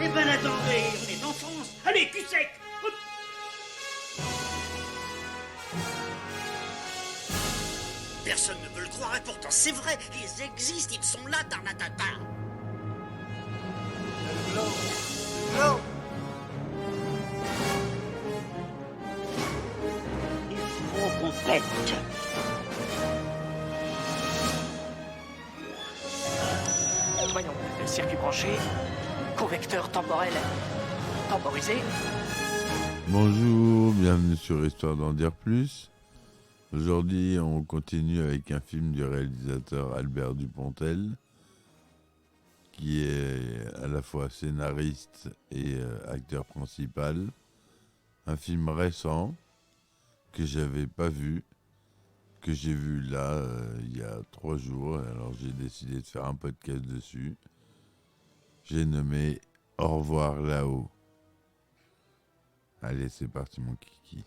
Eh ben attendez, on est en France. Allez, cul sec. Hop. Personne ne veut le croire et pourtant c'est vrai. Ils existent, ils sont là, Tarnatata. Non. Il faut qu'on pète. Voyons, le circuit branché, convecteur temporel temporisé. Bonjour, bienvenue sur Histoire d'en dire plus. Aujourd'hui, on continue avec un film du réalisateur Albert Dupontel, qui est à la fois scénariste et acteur principal. Un film récent que j'avais pas vu, que j'ai vu là il y a 3 jours. Alors j'ai décidé de faire un podcast dessus. J'ai nommé Au revoir là-haut. Allez, c'est parti mon kiki.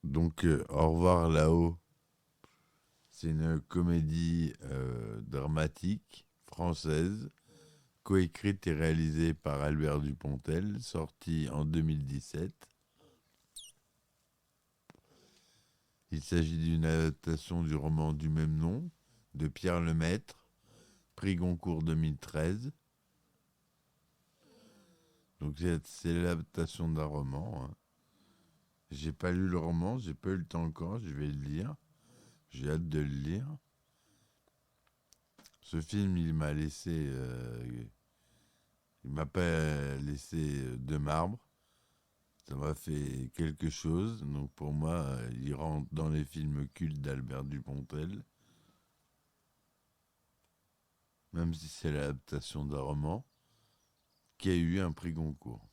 Donc, Au revoir là-haut, c'est une comédie dramatique française, coécrite et réalisée par Albert Dupontel, sortie en 2017. Il s'agit d'une adaptation du roman du même nom, de Pierre Lemaitre, prix Goncourt 2013. Donc c'est l'adaptation d'un roman. Hein. J'ai pas lu le roman, j'ai pas eu le temps encore, je vais le lire. J'ai hâte de le lire. Ce film, il m'a pas laissé de marbre. Ça m'a fait quelque chose. Donc pour moi, il rentre dans les films cultes d'Albert Dupontel. Même si c'est l'adaptation d'un roman qui a eu un prix Goncourt.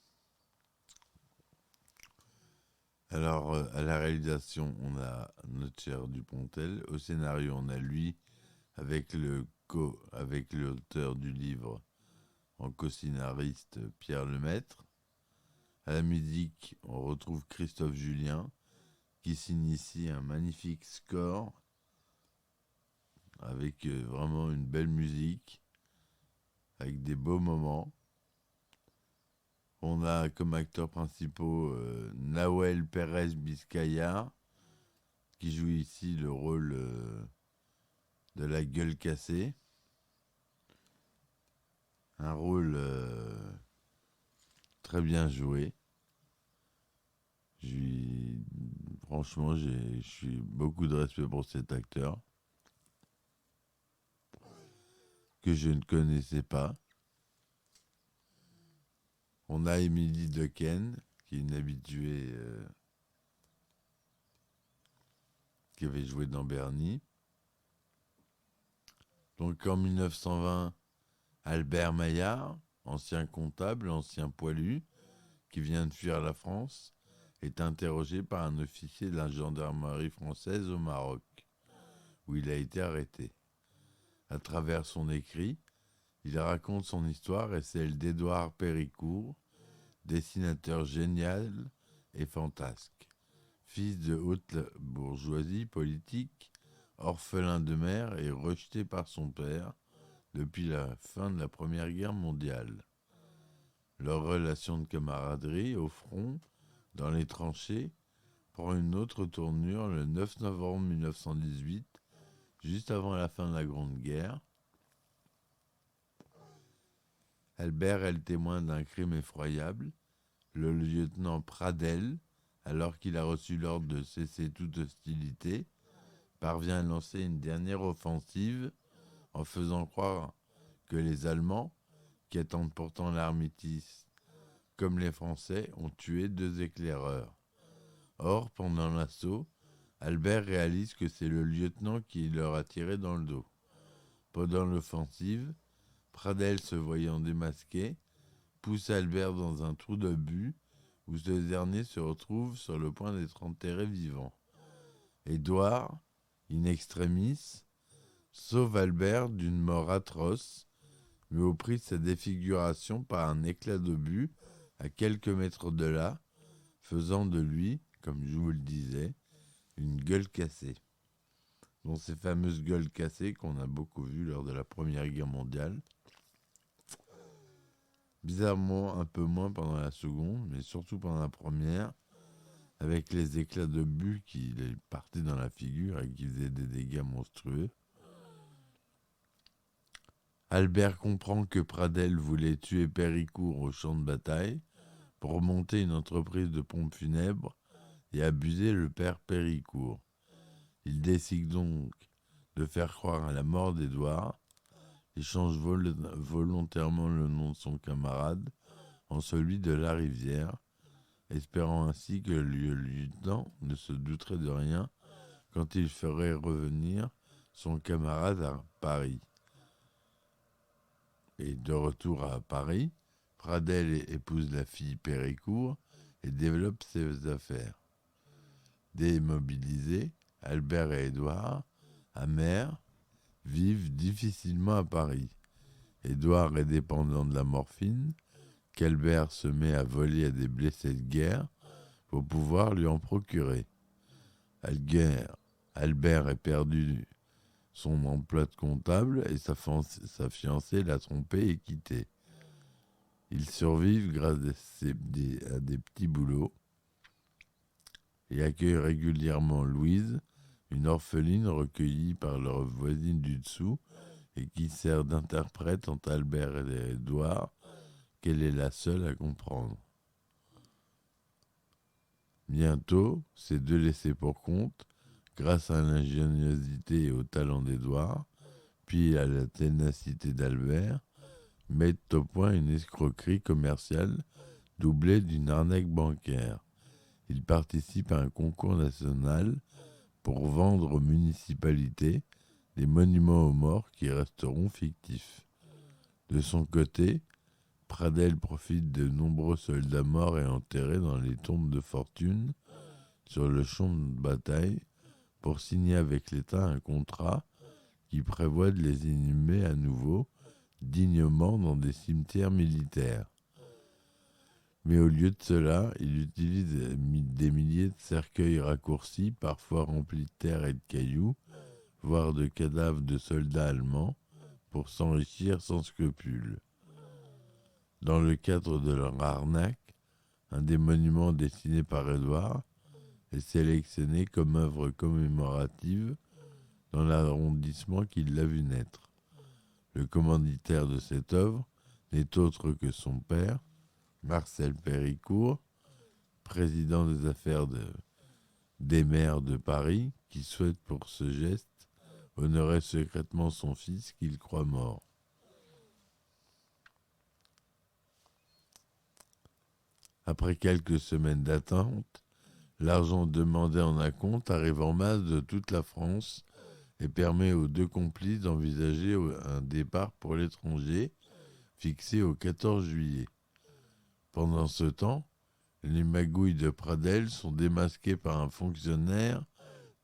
Alors, à la réalisation, on a notre cher Dupontel. Au scénario, on a lui, avec l'auteur du livre en co-scénariste Pierre Lemaitre. À la musique, on retrouve Christophe Julien, qui signe ici un magnifique score, avec vraiment une belle musique, avec des beaux moments. On a comme acteurs principaux Nahuel Pérez Biscaya, qui joue ici le rôle de la gueule cassée. Un rôle très bien joué. Franchement, je suis beaucoup de respect pour cet acteur, que je ne connaissais pas. On a Émilie Dequesne, qui est une habituée qui avait joué dans Bernie. Donc en 1920, Albert Maillard, ancien comptable, ancien poilu, qui vient de fuir la France, est interrogé par un officier de la gendarmerie française au Maroc, où il a été arrêté. À travers son écrit, il raconte son histoire et celle d'Édouard Péricourt, dessinateur génial et fantasque. Fils de haute bourgeoisie politique, orphelin de mère et rejeté par son père depuis la fin de la Première Guerre mondiale. Leur relation de camaraderie au front, dans les tranchées, prend une autre tournure le 9 novembre 1918, juste avant la fin de la Grande Guerre. Albert est le témoin d'un crime effroyable. Le lieutenant Pradel, alors qu'il a reçu l'ordre de cesser toute hostilité, parvient à lancer une dernière offensive en faisant croire que les Allemands, qui attendent pourtant l'armistice, comme les Français, ont tué 2 éclaireurs. Or, pendant l'assaut, Albert réalise que c'est le lieutenant qui leur a tiré dans le dos. Pendant l'offensive, Pradel, se voyant démasqué, pousse Albert dans un trou d'obus où ce dernier se retrouve sur le point d'être enterré vivant. Édouard, in extremis, sauve Albert d'une mort atroce, mais au prix de sa défiguration par un éclat d'obus à quelques mètres de là, faisant de lui, comme je vous le disais, une gueule cassée. dont ces fameuses gueules cassées qu'on a beaucoup vues lors de la Première Guerre mondiale. Bizarrement, un peu moins pendant la Seconde, mais surtout pendant la Première, avec les éclats de bulles qui lui partaient dans la figure et qui faisaient des dégâts monstrueux. Albert comprend que Pradel voulait tuer Péricourt au champ de bataille pour monter une entreprise de pompes funèbres et abuser le père Péricourt. Il décide donc de faire croire à la mort d'Édouard. Il change volontairement le nom de son camarade en celui de Larivière, espérant ainsi que le lieutenant ne se douterait de rien quand il ferait revenir son camarade à Paris. Et de retour à Paris, Pradel épouse la fille Péricourt et développe ses affaires. Démobilisés, Albert et Édouard, amers, vivent difficilement à Paris. Édouard est dépendant de la morphine, qu'Albert se met à voler à des blessés de guerre pour pouvoir lui en procurer. Albert est perdu son emploi de comptable et sa fiancée l'a trompé et quitté. Ils survivent grâce à des petits boulots et accueillent régulièrement Louise, une orpheline recueillie par leur voisine du dessous et qui sert d'interprète entre Albert et Édouard, qu'elle est la seule à comprendre. Bientôt, ces deux laissés pour compte, grâce à l'ingéniosité et au talent d'Édouard, puis à la ténacité d'Albert, mettent au point une escroquerie commerciale doublée d'une arnaque bancaire. Ils participent à un concours national pour vendre aux municipalités des monuments aux morts qui resteront fictifs. De son côté, Pradel profite de nombreux soldats morts et enterrés dans les tombes de fortune sur le champ de bataille pour signer avec l'État un contrat qui prévoit de les inhumer à nouveau dignement dans des cimetières militaires. Mais au lieu de cela, il utilise des milliers de cercueils raccourcis, parfois remplis de terre et de cailloux, voire de cadavres de soldats allemands, pour s'enrichir sans scrupule. Dans le cadre de leur arnaque, un des monuments dessinés par Édouard est sélectionné comme œuvre commémorative dans l'arrondissement qui l'a vu naître. Le commanditaire de cette œuvre n'est autre que son père, Marcel Péricourt, président des affaires des maires de Paris, qui souhaite pour ce geste honorer secrètement son fils qu'il croit mort. Après quelques semaines d'attente, l'argent demandé en acompte arrive en masse de toute la France et permet aux deux complices d'envisager un départ pour l'étranger fixé au 14 juillet. Pendant ce temps, les magouilles de Pradel sont démasquées par un fonctionnaire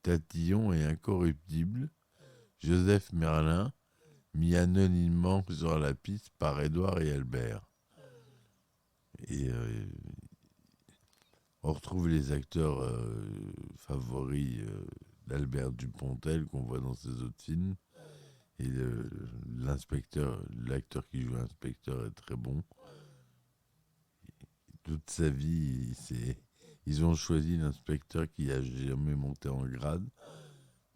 tatillon et incorruptible, Joseph Merlin, mis anonymement sur la piste par Édouard et Albert. Et on retrouve les acteurs favoris d'Albert Dupontel qu'on voit dans ses autres films. Et l'acteur qui joue l'inspecteur est très bon. Toute sa vie, ils ont choisi l'inspecteur qui a jamais monté en grade,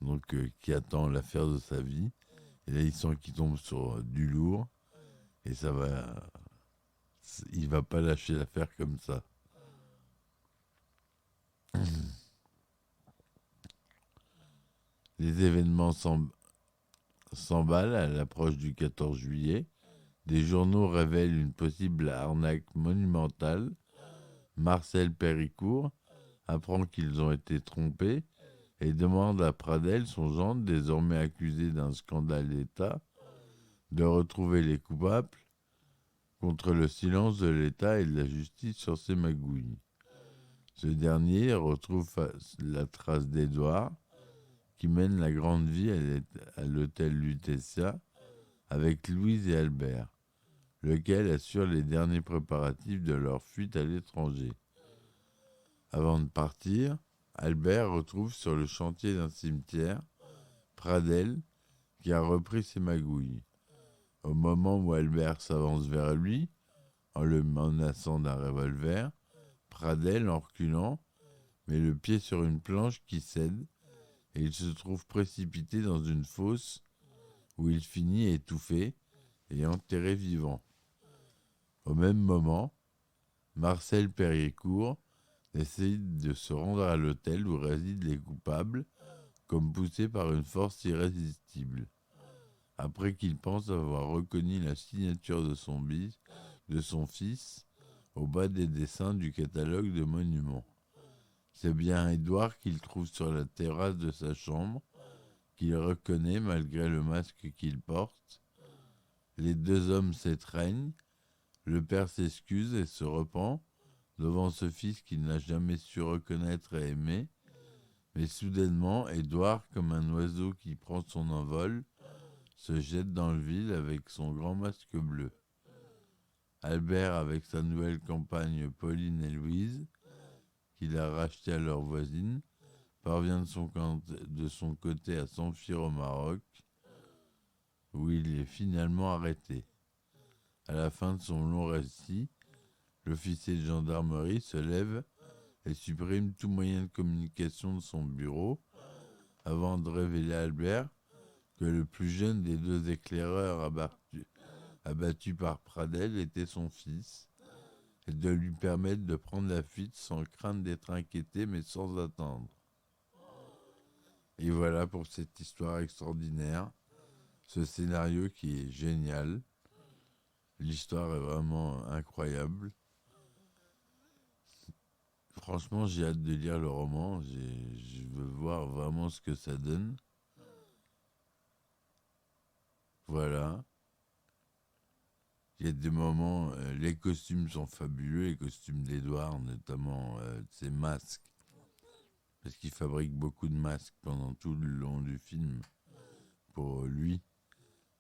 donc qui attend l'affaire de sa vie. Et là, il sent qu'il tombe sur du lourd, et il va pas lâcher l'affaire comme ça. Les événements s'emballent à l'approche du 14 juillet. Des journaux révèlent une possible arnaque monumentale. Marcel Péricourt apprend qu'ils ont été trompés et demande à Pradel, son gendre, désormais accusé d'un scandale d'État, de retrouver les coupables contre le silence de l'État et de la justice sur ces magouilles. Ce dernier retrouve la trace d'Édouard, qui mène la grande vie à l'hôtel Lutetia avec Louise et Albert, lequel assure les derniers préparatifs de leur fuite à l'étranger. Avant de partir, Albert retrouve sur le chantier d'un cimetière Pradel, qui a repris ses magouilles. Au moment où Albert s'avance vers lui, en le menaçant d'un revolver, Pradel, en reculant, met le pied sur une planche qui cède et il se trouve précipité dans une fosse où il finit étouffé et enterré vivant. Au même moment, Marcel Péricourt décide de se rendre à l'hôtel où résident les coupables, comme poussé par une force irrésistible. Après qu'il pense avoir reconnu la signature de son fils au bas des dessins du catalogue de monuments. C'est bien Édouard qu'il trouve sur la terrasse de sa chambre, qu'il reconnaît malgré le masque qu'il porte. Les deux hommes s'étreignent, le père s'excuse et se repent devant ce fils qu'il n'a jamais su reconnaître et aimer, mais soudainement, Édouard, comme un oiseau qui prend son envol, se jette dans le vide avec son grand masque bleu. Albert, avec sa nouvelle compagne Pauline et Louise, qu'il a rachetée à leur voisine, parvient de son côté à s'enfuir au Maroc, où il est finalement arrêté. À la fin de son long récit, l'officier de gendarmerie se lève et supprime tout moyen de communication de son bureau, avant de révéler à Albert que le plus jeune des deux éclaireurs abattus par Pradel était son fils, et de lui permettre de prendre la fuite sans crainte d'être inquiété, mais sans attendre. Et voilà pour cette histoire extraordinaire, ce scénario qui est génial. L'histoire est vraiment incroyable. Franchement, j'ai hâte de lire le roman. Je veux voir vraiment ce que ça donne. Voilà. Il y a des moments, les costumes sont fabuleux, les costumes d'Édouard, notamment ses masques. Parce qu'il fabrique beaucoup de masques pendant tout le long du film pour lui,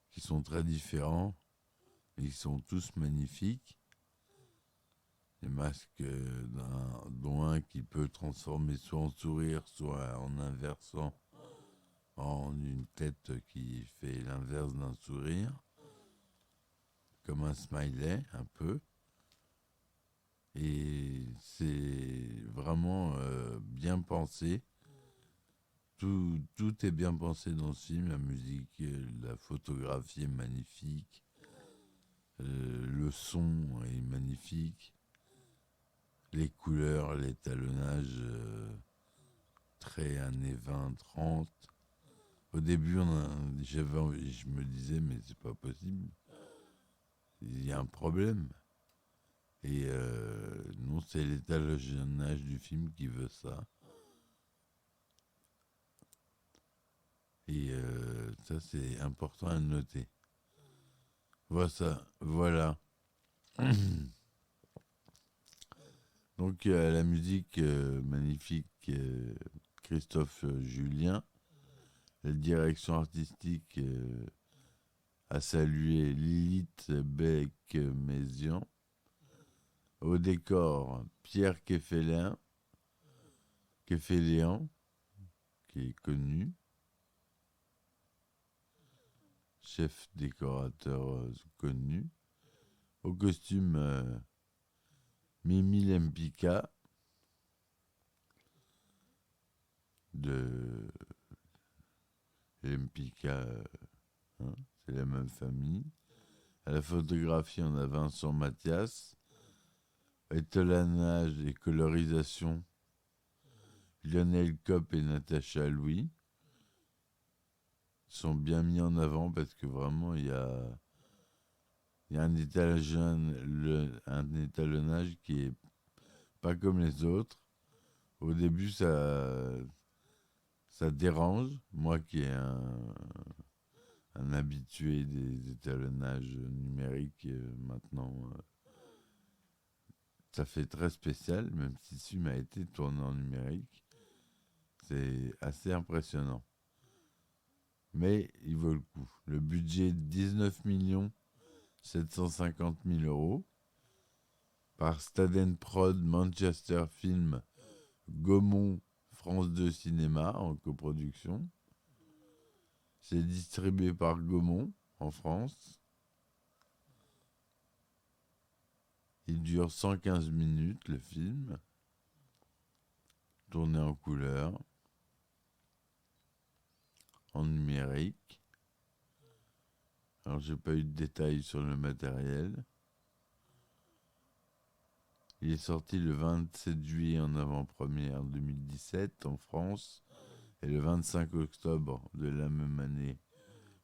qui sont très différents. Ils sont tous magnifiques. Les masques, dont un qui peut transformer soit en sourire, soit en inversant en une tête qui fait l'inverse d'un sourire, comme un smiley un peu. Et c'est vraiment bien pensé. Tout est bien pensé dans ce film. La musique, la photographie est magnifique. Le son est magnifique. Les couleurs, l'étalonnage très années 20-30. Au début, je me disais, mais c'est pas possible. Il y a un problème. Et non, c'est l'étalonnage du film qui veut ça. Et ça, c'est important à noter. Voilà. Donc, la musique magnifique, Christophe Julien. La direction artistique a salué Lilith Beck-Mézian. Au décor, Pierre Kéféléan, qui est connu. Chef décorateur connu. Au costume, Mimi Lempicka de Lempicka, c'est la même famille. À la photographie, on a Vincent Mathias. Étalonnage et colorisation, Lionel Kopp et Natacha Louis sont bien mis en avant parce que vraiment il y a un étalonnage qui est pas comme les autres. Au début, ça dérange. Moi qui est un habitué des étalonnages numériques maintenant, ça fait très spécial, même si ce film a été tourné en numérique. C'est assez impressionnant. Mais il vaut le coup. Le budget 19 750 000 euros par Staden Prod, Manchester Film, Gaumont, France 2 Cinéma en coproduction. C'est distribué par Gaumont en France. Il dure 115 minutes, le film, tourné en couleur, en numérique. Alors, j'ai pas eu de détails sur le matériel. Il est sorti le 27 juillet en avant-première 2017 en France et le 25 octobre de la même année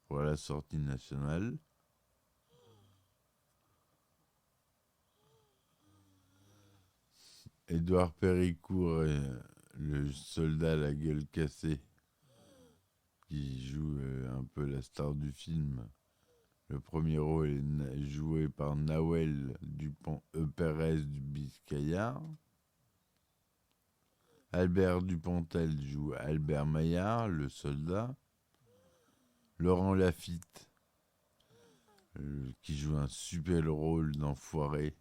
pour la sortie nationale. Édouard Péricourt est le soldat à la gueule cassée qui joue un peu la star du film. Le premier rôle est joué par Nawel Pérez du Biscayar. Albert Dupontel joue Albert Maillard, le soldat. Laurent Lafitte, qui joue un super rôle d'enfoiré,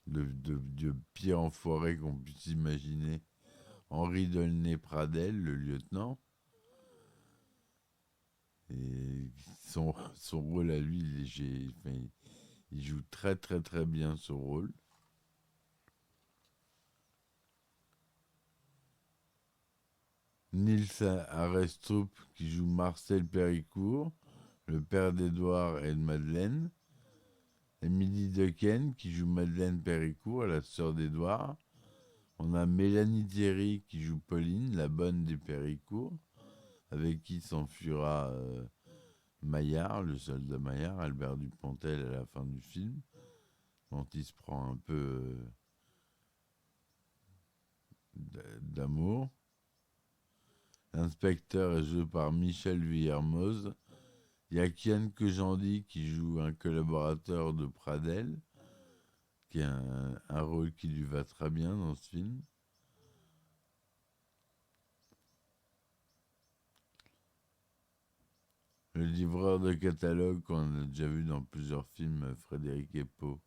de pire enfoiré qu'on puisse imaginer. Henri Dolnay-Pradel, le lieutenant. Et son rôle à lui, il joue très très très bien ce rôle. Nils Arestrup qui joue Marcel Péricourt, le père d'Édouard et de Madeleine. Émilie Dequesne qui joue Madeleine Péricourt, la sœur d'Édouard. On a Mélanie Thierry qui joue Pauline, la bonne des Péricourt, avec qui s'enfuira Maillard, le soldat Maillard, Albert Dupontel à la fin du film, dont il se prend un peu d'amour. L'inspecteur est joué par Michel Villermoz. Il y a Kian Kojandi qui joue un collaborateur de Pradel, qui a un rôle qui lui va très bien dans ce film. Le livreur de catalogue qu'on a déjà vu dans plusieurs films, Frédéric Epaux,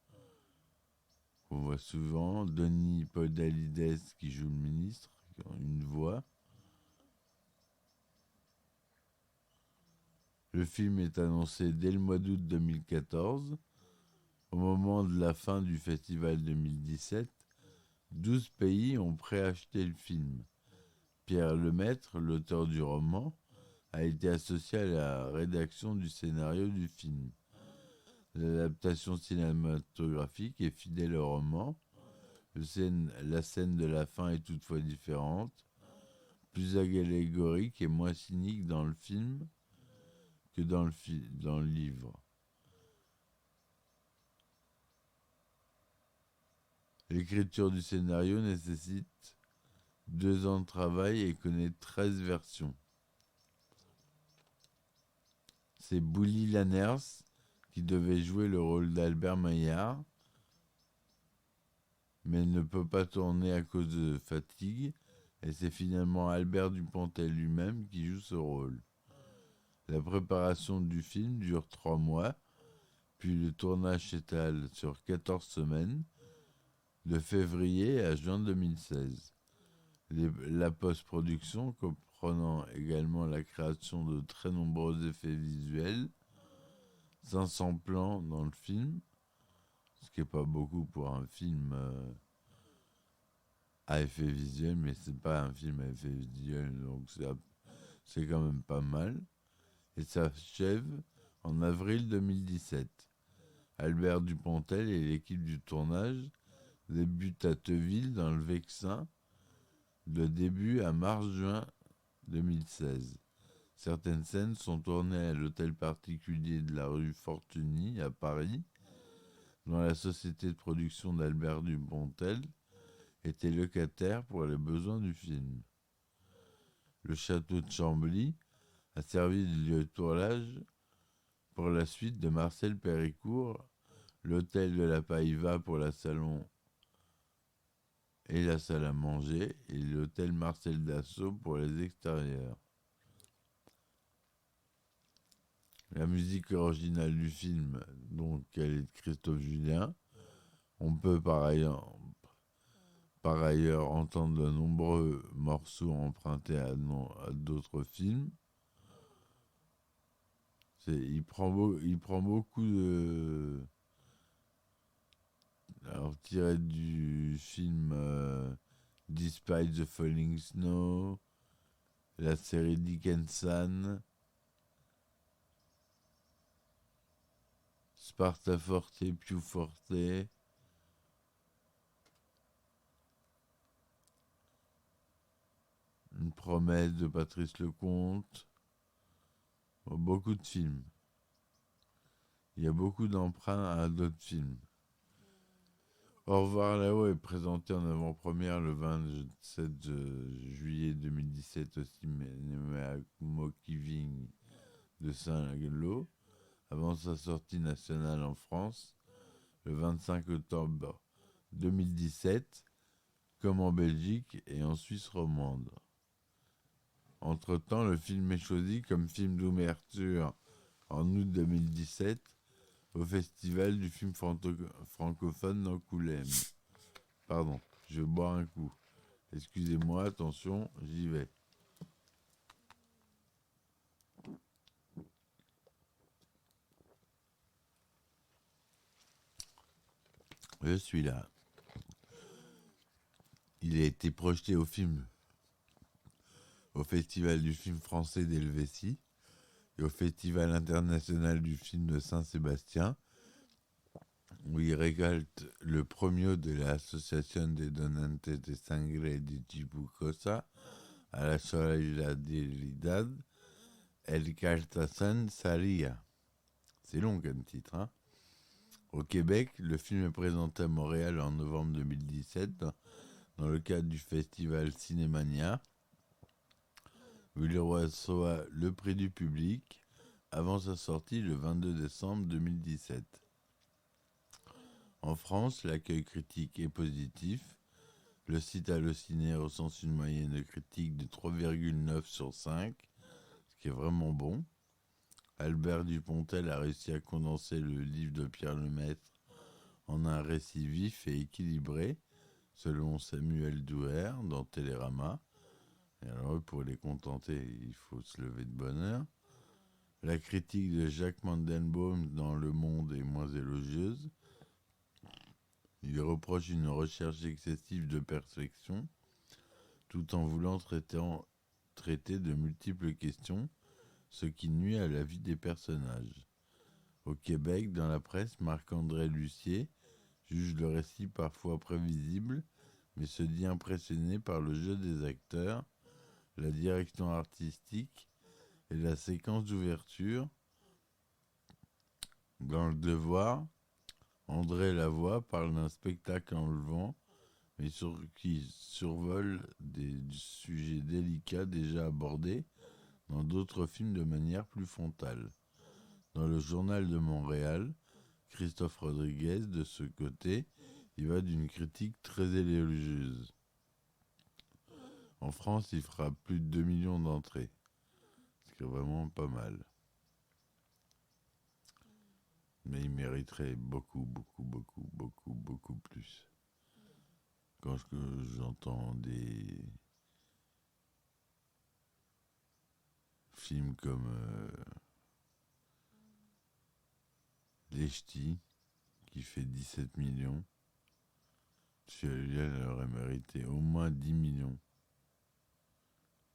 qu'on voit souvent. Denis Podalides qui joue le ministre, qui a une voix. Le film est annoncé dès le mois d'août 2014. Au moment de la fin du festival 2017, 12 pays ont préacheté le film. Pierre Lemaître, l'auteur du roman, a été associé à la rédaction du scénario du film. L'adaptation cinématographique est fidèle au roman. La scène de la fin est toutefois différente, plus allégorique et moins cynique dans le film que dans le livre. L'écriture du scénario nécessite 2 ans de travail et connaît 13 versions. C'est Bouli Lanners qui devait jouer le rôle d'Albert Maillard, mais ne peut pas tourner à cause de fatigue, et c'est finalement Albert Dupontel lui-même qui joue ce rôle. La préparation du film dure 3 mois, puis le tournage s'étale sur 14 semaines, de février à juin 2016. La post-production, comprenant également la création de très nombreux effets visuels, 500 plans dans le film, ce qui n'est pas beaucoup pour un film à effets visuels, mais c'est pas un film à effets visuels, donc c'est quand même pas mal. Et s'achève en avril 2017. Albert Dupontel et l'équipe du tournage débutent à Teuville, dans le Vexin, de début à mars-juin 2016. Certaines scènes sont tournées à l'hôtel particulier de la rue Fortuny, à Paris, dont la société de production d'Albert Dupontel était locataire pour les besoins du film. Le château de Chambly a servi de lieu de tournage pour la suite de Marcel Péricourt, l'hôtel de la Païva pour la salon et la salle à manger, et l'hôtel Marcel Dassault pour les extérieurs. La musique originale du film, donc, elle est de Christophe Julien. On peut par ailleurs entendre de nombreux morceaux empruntés à d'autres films. Il prend beaucoup de... Alors, tiré du film Despite the Falling Snow, la série Dickenson, Sparta Forte, Più Forte, Une promesse de Patrice Lecomte, beaucoup de films. Il y a beaucoup d'emprunts à d'autres films. Au revoir là-haut est présenté en avant-première le 27 juillet 2017 au cinéma Mokiving de Saint-Lô, avant sa sortie nationale en France le 25 octobre 2017, comme en Belgique et en Suisse romande. Entre-temps, le film est choisi comme film d'ouverture en août 2017 au Festival du film francophone d'Angoulême. Pardon, je vais boire un coup. Excusez-moi, attention, j'y vais. Je suis là. Il a été projeté au Festival du film français d'Helvétie et au Festival international du film de Saint-Sébastien, où il récolte le premio de l'Association de Donantes de Sangre de Chibucosa à la Solidaridad El Cartasan Saria. C'est long comme titre, hein. Au Québec, le film est présenté à Montréal en novembre 2017 dans le cadre du festival Cinémania, où il reçoit le prix du public avant sa sortie le 22 décembre 2017. En France, l'accueil critique est positif. Le site Allociné recense une moyenne de critique de 3,9 sur 5, ce qui est vraiment bon. Albert Dupontel a réussi à condenser le livre de Pierre Lemaitre en un récit vif et équilibré, selon Samuel Douer dans Télérama. Et alors, pour les contenter, il faut se lever de bonne heure. La critique de Jacques Mandelbaum dans Le Monde est moins élogieuse. Il reproche une recherche excessive de perfection, tout en voulant traiter de multiples questions, ce qui nuit à la vie des personnages. Au Québec, dans la presse, Marc-André Lucier juge le récit parfois prévisible, mais se dit impressionné par le jeu des acteurs, la direction artistique et la séquence d'ouverture. Dans Le Devoir, André Lavoie parle d'un spectacle enlevant, mais qui survole des sujets délicats déjà abordés dans d'autres films de manière plus frontale. Dans le Journal de Montréal, Christophe Rodriguez, de ce côté, il va d'une critique très élogieuse. En France, il fera plus de 2 millions d'entrées, ce qui est vraiment pas mal. Mais il mériterait beaucoup plus. Quand j'entends des films comme Les Ch'tis, qui fait 17 millions, celui-là il aurait mérité au moins 10 millions.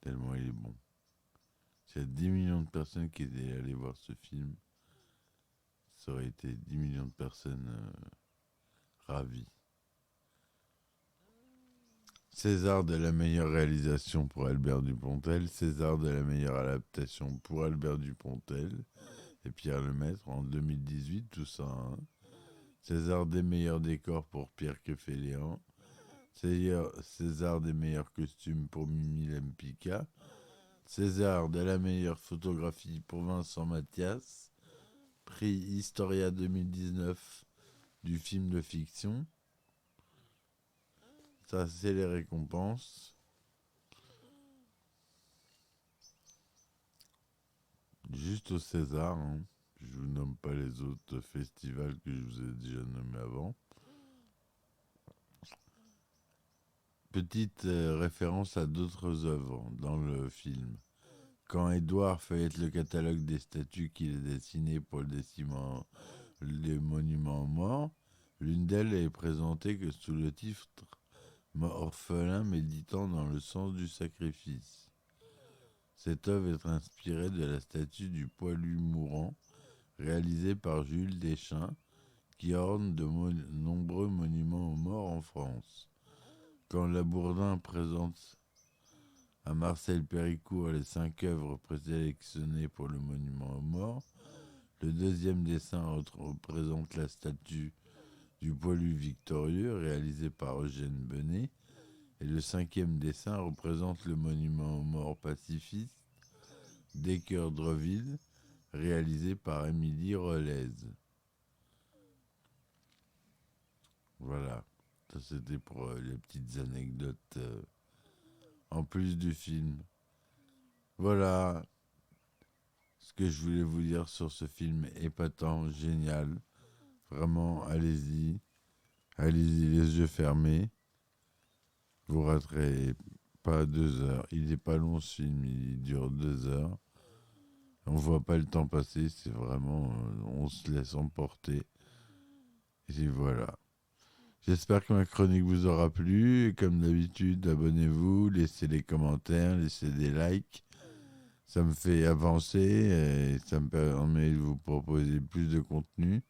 Tellement il est bon. S'il y a 10 millions de personnes qui étaient allées voir ce film, ça aurait été 10 millions de personnes ravies. César de la meilleure réalisation pour Albert Dupontel, César de la meilleure adaptation pour Albert Dupontel et Pierre Lemaitre en 2018, tout ça. Hein. César des meilleurs décors pour Pierre Keffeléan, César des meilleurs costumes pour Mimi Lempicka, César de la meilleure photographie pour Vincent Mathias, prix Historia 2019 du film de fiction. Ça, c'est les récompenses. Juste au César, hein. Je vous nomme pas les autres festivals que je vous ai déjà nommés avant. Petite référence à d'autres œuvres dans le film. Quand Édouard feuillette le catalogue des statues qu'il a dessinées pour le monument aux morts, l'une d'elles est présentée que sous le titre Orphelin méditant dans le sens du sacrifice. Cette œuvre est inspirée de la statue du poilu mourant réalisée par Jules Deschamps, qui orne de nombreux monuments aux morts en France. Quand Labourdin présente à Marcel Péricourt les 5 œuvres présélectionnées pour le monument aux morts, le deuxième dessin représente la statue du poilu victorieux réalisé par Eugène Benet, et le 5e dessin représente le monument aux morts pacifiste d'Équeurdreville réalisé par Émilie Rolez. Voilà, ça c'était pour les petites anecdotes en plus du film. Voilà ce que je voulais vous dire sur ce film épatant, génial. Vraiment, allez-y les yeux fermés. Vous raterez pas 2 heures. Il n'est pas long ce film, il dure 2 heures. On voit pas le temps passer, c'est vraiment, on se laisse emporter. Et voilà. J'espère que ma chronique vous aura plu. Et comme d'habitude, abonnez-vous, laissez des commentaires, laissez des likes. Ça me fait avancer et ça me permet de vous proposer plus de contenu.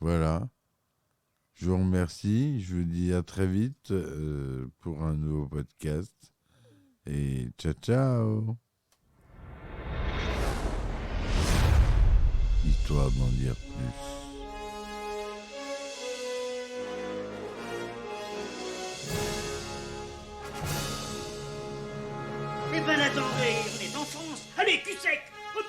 Voilà. Je vous remercie. Je vous dis à très vite pour un nouveau podcast. Et ciao, ciao. Histoire d'en dire plus. Eh ben attendez, on est en France. Allez, cul sec. Hop.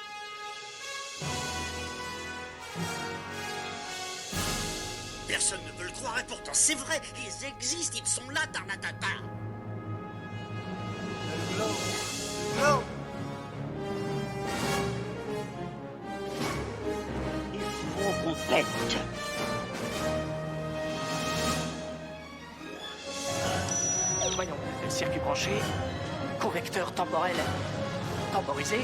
Personne ne veut le croire et pourtant c'est vrai, ils existent, ils sont là, Tarnatata. Le globe. Il faut qu'on pète. Voyons, circuit branché, correcteur temporel temporisé,